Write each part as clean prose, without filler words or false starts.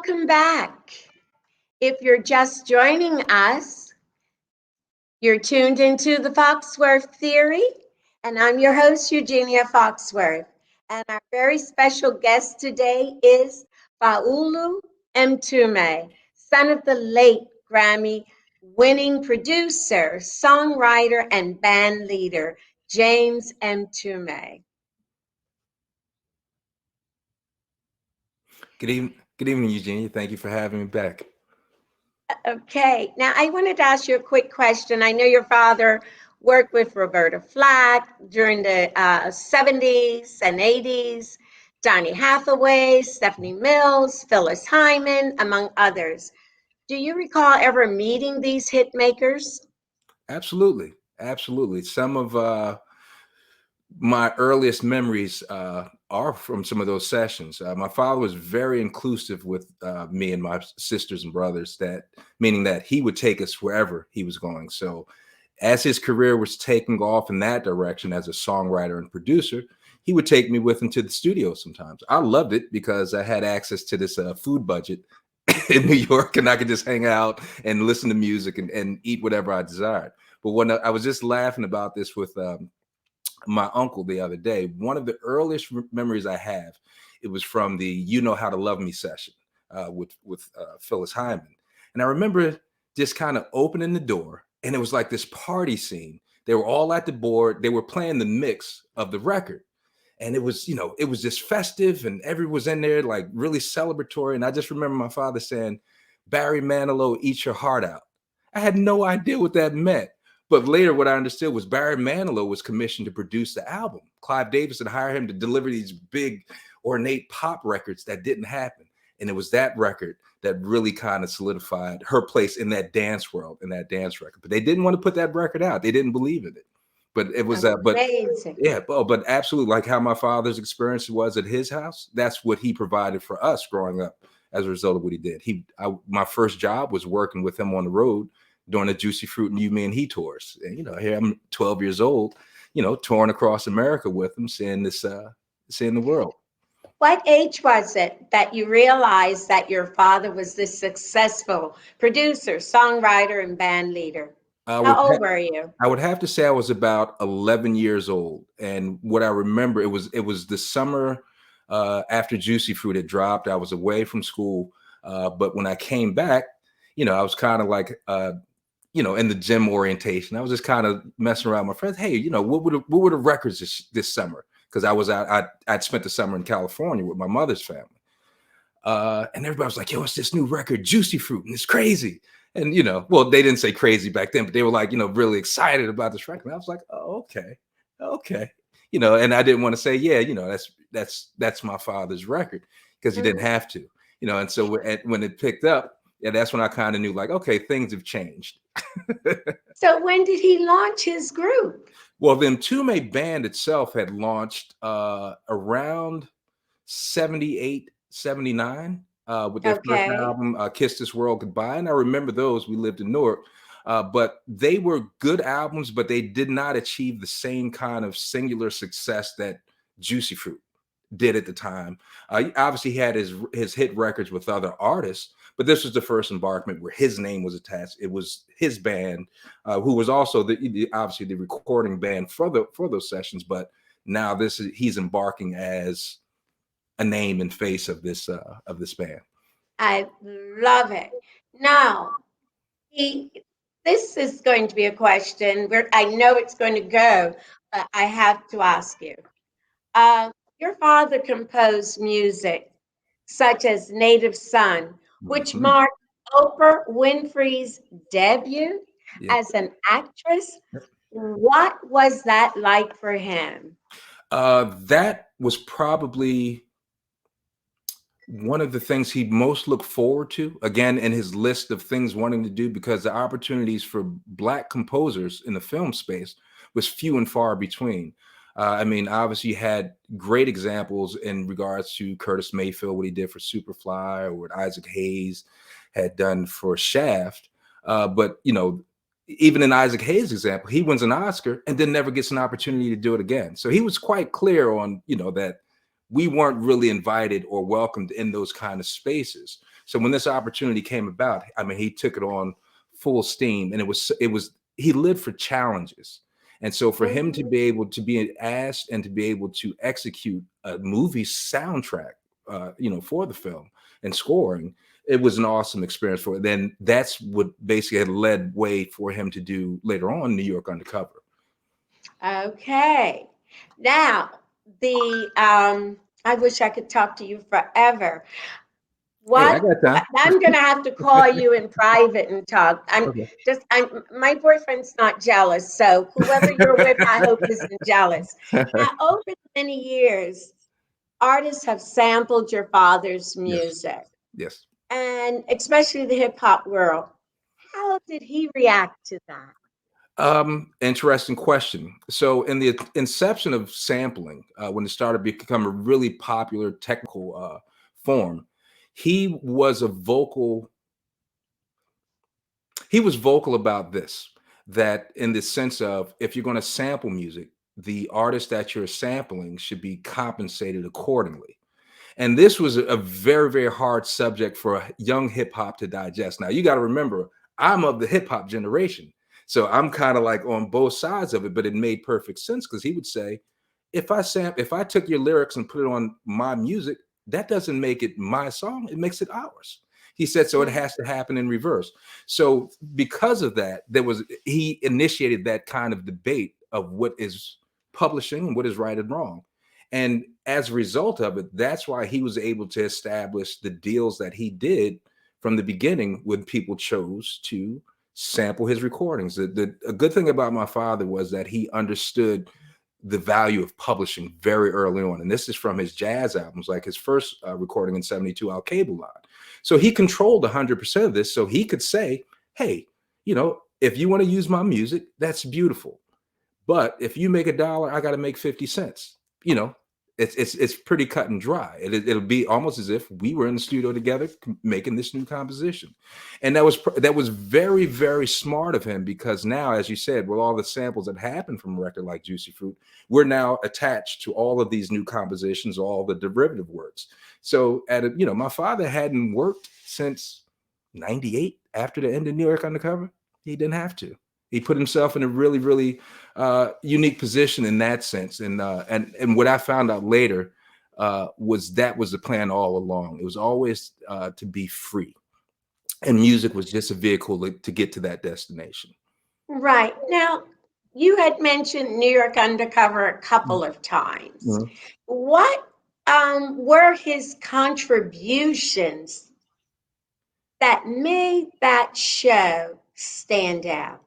welcome back. If you're just joining us, you're tuned into the Foxworth Theory, and I'm your host, Eugenia Foxworth. And our very special guest today is Faulu Mtume, son of the late Grammy winning producer, songwriter, and band leader, James Mtume. Good evening, Eugenia. Thank you for having me back. Okay, now I wanted to ask you a quick question. I know your father worked with Roberta Flack during the 70s and 80s, Donny Hathaway, Stephanie Mills, Phyllis Hyman, among others. Do you recall ever meeting these hit makers? Absolutely, absolutely. Some of my earliest memories are from some of those sessions. My father was very inclusive with me and my sisters and brothers. That meaning that he would take us wherever he was going. So, as his career was taking off in that direction as a songwriter and producer, he would take me with him to the studio sometimes. I loved it because I had access to this food budget in New York, and I could just hang out and listen to music and eat whatever I desired. But when I was just laughing about this with my uncle the other day, one of the earliest memories I have, it was from the "You Know How to Love Me" session with Phyllis Hyman, and I remember just kind of opening the door, and it was like this party scene. They were all at the board. They were playing the mix of the record, and it was just festive, and everyone was in there like really celebratory. And I just remember my father saying, "Barry Manilow, eat your heart out." I had no idea what that meant. But later, what I understood was Barry Manilow was commissioned to produce the album. Clive Davis had hired him to deliver these big, ornate pop records that didn't happen. And it was that record that really kind of solidified her place in that dance world, in that dance record. But they didn't want to put that record out. They didn't believe in it. But it was, Amazing. yeah, but absolutely, like how my father's experience was at his house. That's what he provided for us growing up as a result of what he did. My first job was working with him on the road during the Juicy Fruit and You, Me and He tours. And here I'm 12 years old, touring across America with him, seeing the world. What age was it that you realized that your father was this successful producer, songwriter, and band leader? I would How ha- old were you? I would have to say I was about 11 years old, and what I remember, it was the summer after Juicy Fruit had dropped. I was away from school, but when I came back, I was kind of like in the gym orientation. I was just kind of messing around with my friends. Hey, what were the records this summer? Because I'd spent the summer in California with my mother's family. And everybody was like, yo, it's this new record, Juicy Fruit, and it's crazy. And, well, they didn't say crazy back then, but they were like, really excited about this record. And I was like, oh, okay. And I didn't want to say, yeah, that's my father's record, because he didn't have to, and so when it picked up, yeah, that's when I kind of knew, like, okay, things have changed. So when did he launch his group? Well, the Mtume band itself had launched around 78, 79 with their first Okay. album, Kiss This World Goodbye. And I remember those. We lived in Newark. But they were good albums, but they did not achieve the same kind of singular success that Juicy Fruit did at the time. Obviously, he had his hit records with other artists, but this was the first embarkment where his name was attached. It was his band, who was also obviously the recording band for those sessions. But now he's embarking as a name and face of this band. I love it. Now, he, this is going to be a question where I know it's going to go, but I have to ask you. Uh, your father composed music such as Native Son, which Mhm. marked Oprah Winfrey's debut Yeah. as an actress. What was that like for him? That was probably one of the things he most looked forward to, again, in his list of things wanting to do, because the opportunities for Black composers in the film space was few and far between. I mean, obviously, you had great examples in regards to Curtis Mayfield, what he did for Superfly, or what Isaac Hayes had done for Shaft. But, even in Isaac Hayes' example, he wins an Oscar and then never gets an opportunity to do it again. So he was quite clear on, that we weren't really invited or welcomed in those kind of spaces. So when this opportunity came about, I mean, he took it on full steam, and he lived for challenges. And so for him to Mhm. be able to be asked and to be able to execute a movie soundtrack, for the film and scoring, it was an awesome experience for it. Then that's what basically had led way for him to do later on New York Undercover. Okay. Now, I wish I could talk to you forever. Hey, I What got time. I'm gonna have to call you in private and talk. Okay. I'm my boyfriend's not jealous, so whoever you're with, I hope isn't jealous. Now, over the many years, artists have sampled your father's Yes. music, Yes. and especially the hip hop world. How did he react to that? Interesting question. So, in the inception of sampling, when it started to become a really popular technical form, he was a vocal. He was vocal about this. That in the sense of, if you're going to sample music, the artist that you're sampling should be compensated accordingly. And this was a very, very hard subject for a young hip hop to digest. Now, you got to remember, I'm of the hip hop generation. So I'm kind of like on both sides of it, but it made perfect sense because he would say, if I took your lyrics and put it on my music, that doesn't make it my song, it makes it ours. He said, so it Mm. has to happen in reverse. So because of that, he initiated that kind of debate of what is publishing and what is right and wrong. And as a result of it, that's why he was able to establish the deals that he did from the beginning when people chose to sample his recordings. A good thing about my father was that he understood the value of publishing very early on. And this is from his jazz albums, like his first recording in 72, Al Cable Line. So he controlled 100% of this. So he could say, hey, if you want to use my music, that's beautiful. But if you make $1, I got to make 50 cents. You know, it's pretty cut and dry. It'll be almost as if we were in the studio together making this new composition. And that was very, very smart of him, because now, as you said, with all the samples that happen from a record like Juicy Fruit, we're now attached to all of these new compositions, all the derivative works. So my father hadn't worked since 98 after the end of New York Undercover. He didn't have to. He put himself in a really, really unique position in that sense. And what I found out later was that was the plan all along. It was always to be free, and music was just a vehicle to get to that destination. Right. Now, you had mentioned New York Undercover a couple of times. Mhm. What were his contributions that made that show stand out?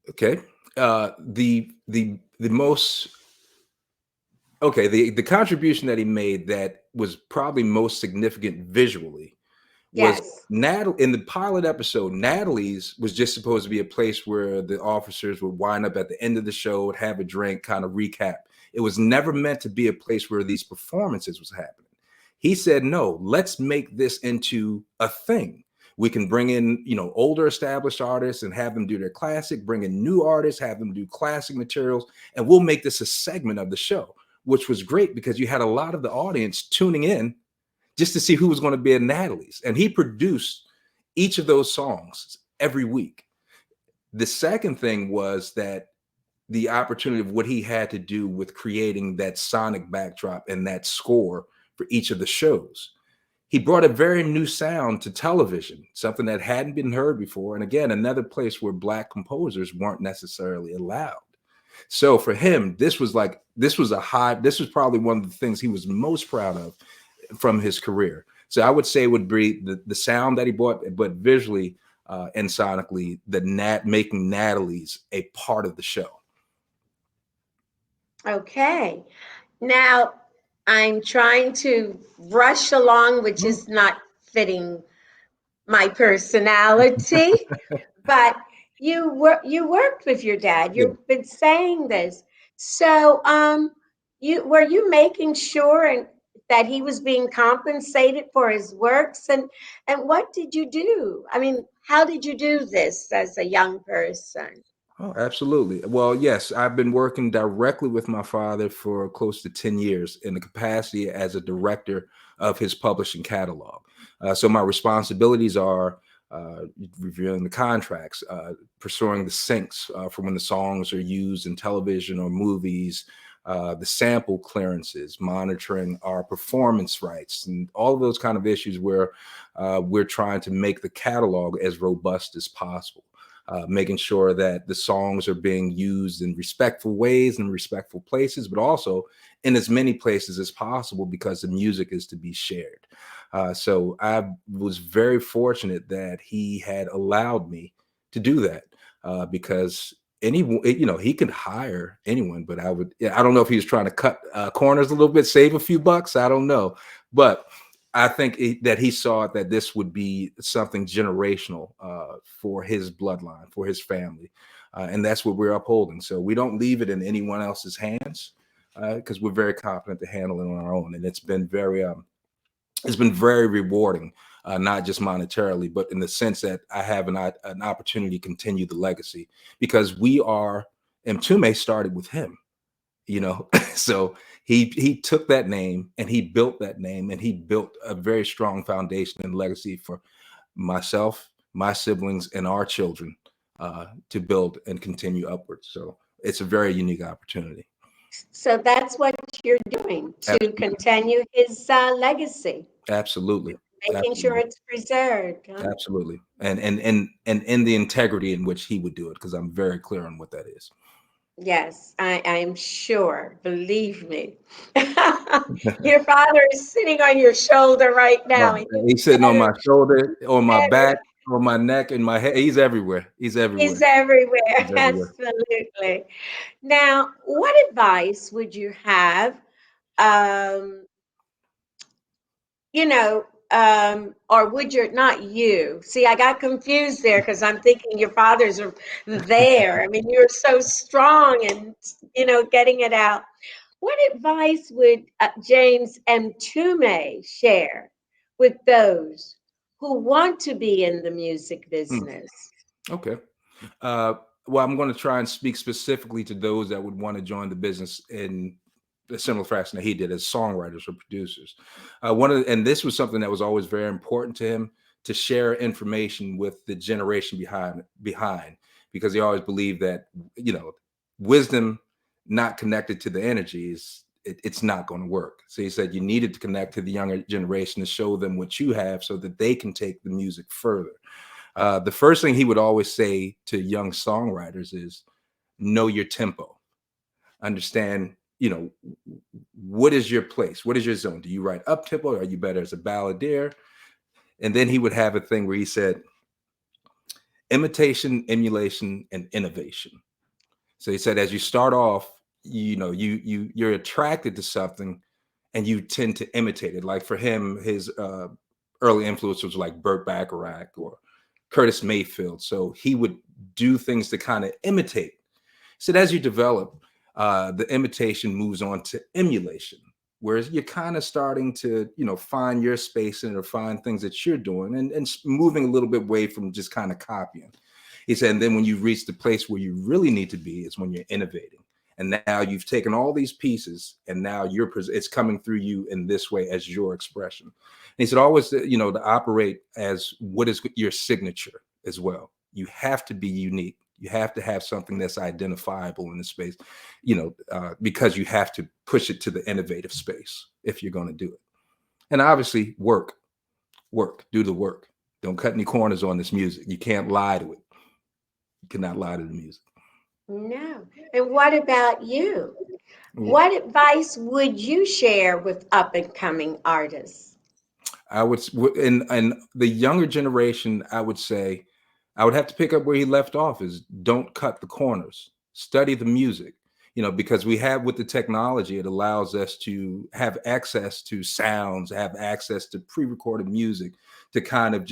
Okay. The most okay, the contribution that he made that was probably most significant visually was Yes. Natalie. In the pilot episode, Natalie's was just supposed to be a place where the officers would wind up at the end of the show, would have a drink, kind of recap. It was never meant to be a place where these performances was happening. He said, no, let's make this into a thing. We can bring in, older established artists and have them do their classic, bring in new artists, have them do classic materials, and we'll make this a segment of the show, which was great because you had a lot of the audience tuning in just to see who was going to be at Natalie's. And he produced each of those songs every week. The second thing was that the opportunity of what he had to do with creating that sonic backdrop and that score for each of the shows. He brought a very new sound to television, something that hadn't been heard before. And again, another place where Black composers weren't necessarily allowed. So for him, this was probably one of the things he was most proud of from his career. So I would say it would be the sound that he brought, but visually and sonically, making Natalie's a part of the show. Okay. Now, I'm trying to rush along, which Oh, is not fitting my personality, but you worked with your dad. yeah. You've been saying this. So, you making sure that he was being compensated for his works, and what did you do? I mean, how did you do this as a young person? Oh, absolutely. Well, yes, I've been working directly with my father for close to 10 years in the capacity as a director of his publishing catalog. So my responsibilities are reviewing the contracts, pursuing the syncs for when the songs are used in television or movies, the sample clearances, monitoring our performance rights, and all of those kind of issues where we're trying to make the catalog as robust as possible. Making sure that the songs are being used in respectful ways and respectful places, but also in as many places as possible because the music is to be shared. So I was very fortunate that he had allowed me to do that because anyone, he could hire anyone, but I don't know if he was trying to cut corners a little bit, save a few bucks. I don't know, but I think that he saw that this would be something generational for his bloodline, for his family. And that's what we're upholding. So we don't leave it in anyone else's hands because we're very confident to handle it on our own. And it's been very rewarding, not just monetarily, but in the sense that I have an opportunity to continue the legacy because Mtume started with him. So he took that name and he built that name and he built a very strong foundation and legacy for myself, my siblings, and our children to build and continue upwards. So it's a very unique opportunity. So that's what you're doing to continue his legacy. Absolutely. Making sure Absolutely. it's preserved. Huh? Absolutely. And in the integrity in which he would do it, because I'm very clear on what that is. Yes, I'm sure. Believe me. Your father is sitting on your shoulder right now. And He's sitting on my shoulder, on my back, on my neck, and my head. He's everywhere. He's everywhere. he's everywhere. He's everywhere. Absolutely. Now, what advice would you have? Um, you know, or would you not you? See, I got confused there because I'm thinking your fathers are there. I mean, you're so strong and, getting it out. What advice would James M. Tume share with those who want to be in the music business? Okay. Uh, well, I'm going to try and speak specifically to those that would want to join the business in a similar fashion that he did as songwriters or producers. And this was something that was always very important to him to share information with the generation behind, because he always believed that wisdom not connected to the energy it's not going to work. So he said you needed to connect to the younger generation to show them what you have so that they can take the music further. The first thing he would always say to young songwriters is know your tempo. Understand, what is your place? What is your zone? Do you write up tempo? Are you better as a balladeer? And then he would have a thing where he said imitation, emulation, and innovation. So he said, as you start off, you're attracted to something and you tend to imitate it. Like for him, his early influence was like Burt Bacharach or Curtis Mayfield. So he would do things to kind of imitate. So as you develop, the imitation moves on to emulation, whereas you're kind of starting to, find your space in it or find things that you're doing and moving a little bit away from just kind of copying. He said, and then when you reach the place where you really need to be is when you're innovating. And now you've taken all these pieces and now it's coming through you in this way as your expression. And he said, always, to operate as what is your signature as well. You have to be unique. You have to have something that's identifiable in the space, because you have to push it to the innovative space if you're going to do it. And obviously work, do the work. Don't cut any corners on this music. You can't lie to it. You cannot lie to the music. No. And what about you? Yeah. What advice would you share with up and coming artists? I would, in the younger generation, I would say, I would have to pick up where he left off is don't cut the corners, study the music, because we have with the technology, it allows us to have access to sounds, have access to pre-recorded music to kind of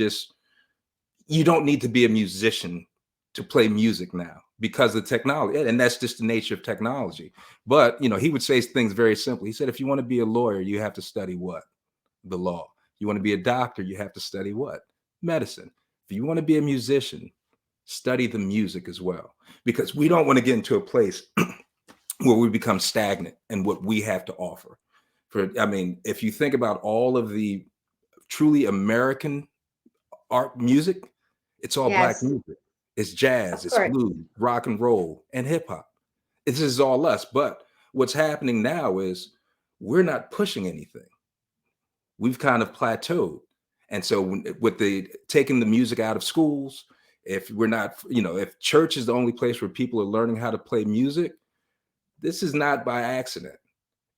you don't need to be a musician to play music now because of technology. And that's just the nature of technology. But, he would say things very simply. He said, if you want to be a lawyer, you have to study what? The law. You want to be a doctor, you have to study what? Medicine. If you want to be a musician, study the music as well, because we don't want to get into a place where we become stagnant in what we have to offer. I mean, if you think about all of the truly American art music, it's all black Yes, music. It's jazz, of it's course. blues, rock and roll, and hip hop. This is all us. But what's happening now is we're not pushing anything. We've kind of plateaued. And so with the taking the music out of schools, if we're not, if church is the only place where people are learning how to play music, this is not by accident.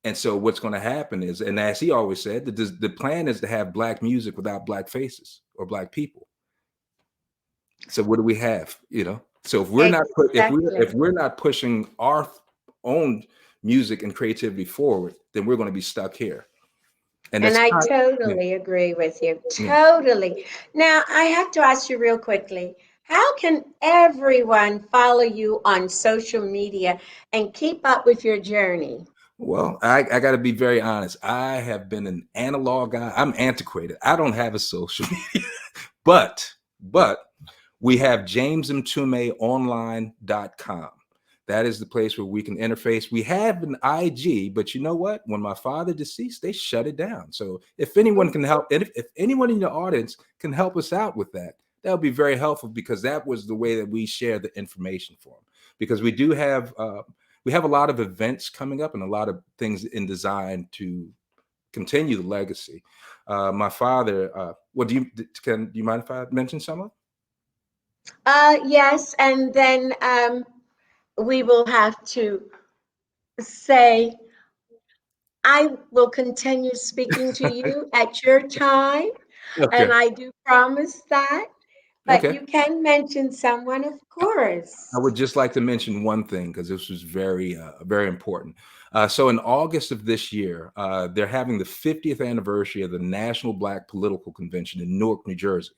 And so what's going to happen is, and as he always said, the plan is to have black music without black faces or black people. So what do we have? So if we're not if Exactly. we're not pushing our own music and creativity forward, then we're going to be stuck here. And And that's I not, yeah, totally agree with you. yeah. Totally. Now, I have to ask you real quickly, how can everyone follow you on social media and keep up with your journey? Well, I got to be very honest. I have been an analog guy. I'm antiquated. I don't have a social media, but we have jamesmtumeonline.com. That is the place where we can interface. We have an IG, but you know what? When my father deceased, they shut it down. So if anyone can help, if anyone in the audience can help us out with that, that would be very helpful, because that was the way that we share the information for them. Because we have a lot of events coming up and a lot of things in design to continue the legacy. My father, well, do you mind if I mention some of? Yes, and then we will have to say, I will continue speaking to you at your time, and Okay. I do promise that. But Okay. you can mention someone, of I would course. just like to mention one thing, because this was very important. So in August of this year, they're having the 50th anniversary of the National Black Political Convention in Newark, New Jersey.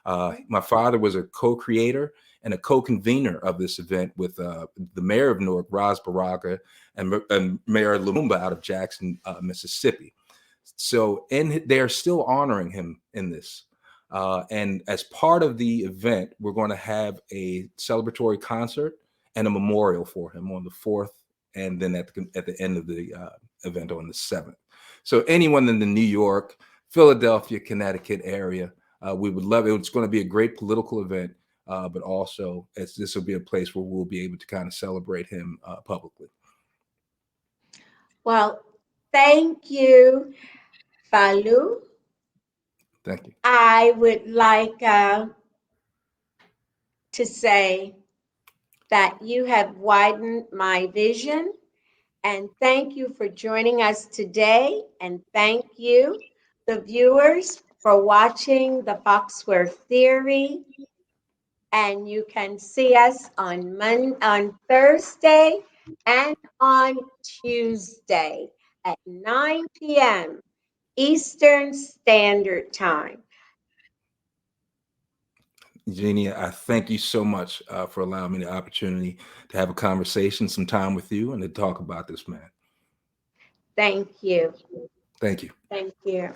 My father was a co-creator and a co-convener of this event with the mayor of Newark, Ras Baraka, and Mayor Lumumba out of Jackson, Mississippi. So they're still honoring him in this. And as part of the event, we're going to have a celebratory concert and a memorial for him on the 4th, and then at the end of the event on the 7th. So anyone in the New York, Philadelphia, Connecticut area, we would love it. It's going to be a great political event, but also this will be a place where we'll be able to kind of celebrate him publicly. Well, thank you, Falu. Thank you. I would like to say that you have widened my vision, and thank you for joining us today. And thank you, the viewers, for watching the Foxworth Theory. And you can see us on Thursday and on Tuesday at 9 p.m. Eastern Standard Time. Eugenia, I thank you so much for allowing me the opportunity to have a conversation, some time with you, and to talk about this, man. Thank you. Thank you. Thank you.